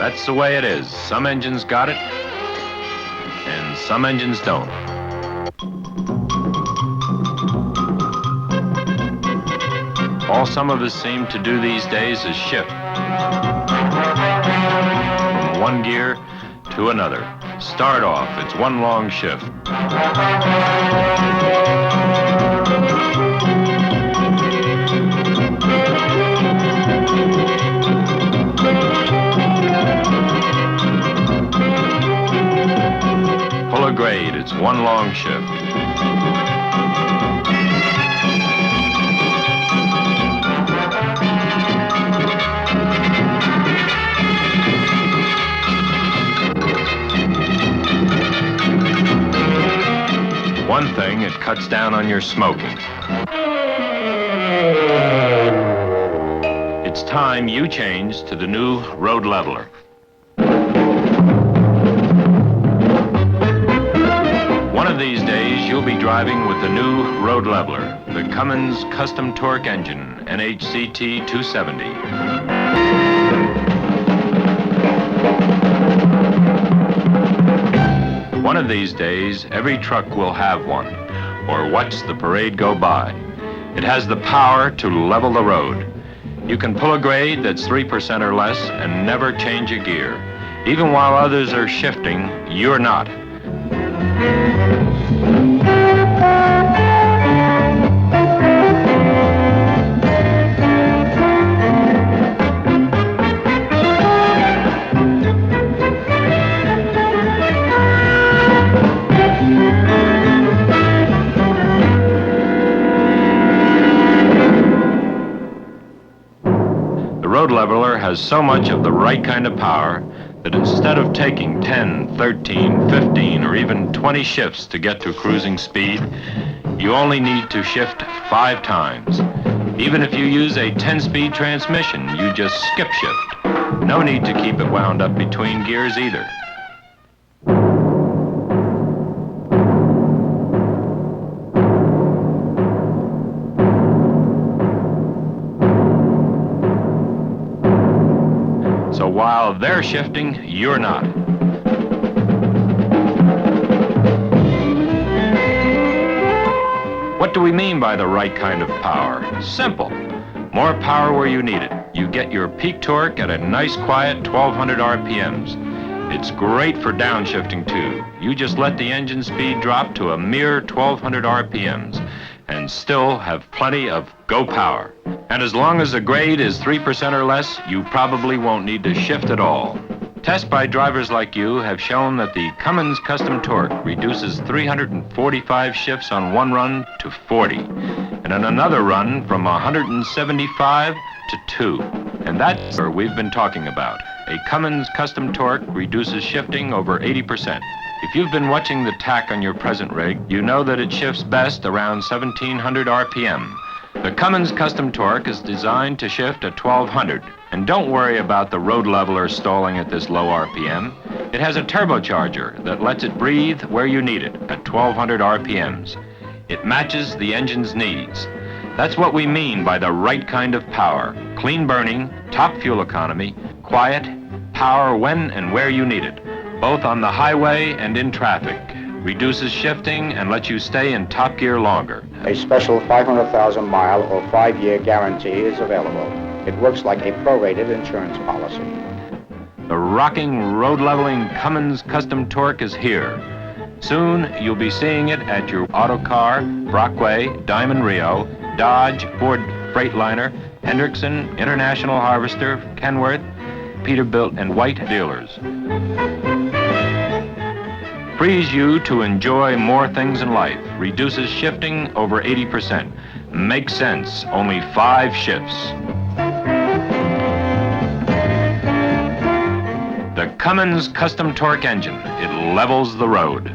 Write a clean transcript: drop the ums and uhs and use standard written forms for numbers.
That's the way it is. Some engines got it, and some engines don't. All some of us seem to do these days is shift from one gear to another. Start off, it's one long shift. Pull a grade, it's one long shift. One thing, it cuts down on your smoking. It's time you changed to the new road leveler. One of these days, you'll be driving with the new road leveler, the Cummins custom torque engine, NHCT 270. One of these days, every truck will have one, or watch the parade go by. It has the power to level the road. You can pull a grade that's 3% or less and never change a gear. Even while others are shifting, you're not. The road leveler has so much of the right kind of power that instead of taking 10, 13, 15, or even 20 shifts to get to cruising speed, you only need to shift 5 times. Even if you use a 10-speed transmission, you just skip shift. No need to keep it wound up between gears either. So while they're shifting, you're not. What do we mean by the right kind of power? Simple. More power where you need it. You get your peak torque at a nice quiet 1200 RPMs. It's great for downshifting too. You just let the engine speed drop to a mere 1200 RPMs and still have plenty of go power. And as long as the grade is 3% or less, you probably won't need to shift at all. Tests by drivers like you have shown that the Cummins custom torque reduces 345 shifts on one run to 40, and on another run from 175 to 2. And that's what we've been talking about. A Cummins custom torque reduces shifting over 80%. If you've been watching the tach on your present rig, you know that it shifts best around 1700 RPM. The Cummins custom torque is designed to shift at 1200. And don't worry about the road leveler stalling at this low RPM. It has a turbocharger that lets it breathe where you need it at 1200 RPMs. It matches the engine's needs. That's what we mean by the right kind of power. Clean burning, top fuel economy, quiet, power when and where you need it, both on the highway and in traffic. Reduces shifting and lets you stay in top gear longer. A special 500,000-mile or 5-year guarantee is available. It works like a prorated insurance policy. The rocking, road-leveling Cummins custom torque is here. Soon, you'll be seeing it at your Autocar, Brockway, Diamond Rio, Dodge, Ford Freightliner, Hendrickson, International Harvester, Kenworth, Peterbilt, and White dealers. Frees you to enjoy more things in life. Reduces shifting over 80%. Makes sense, only 5 shifts. The Cummins custom torque engine. It levels the road.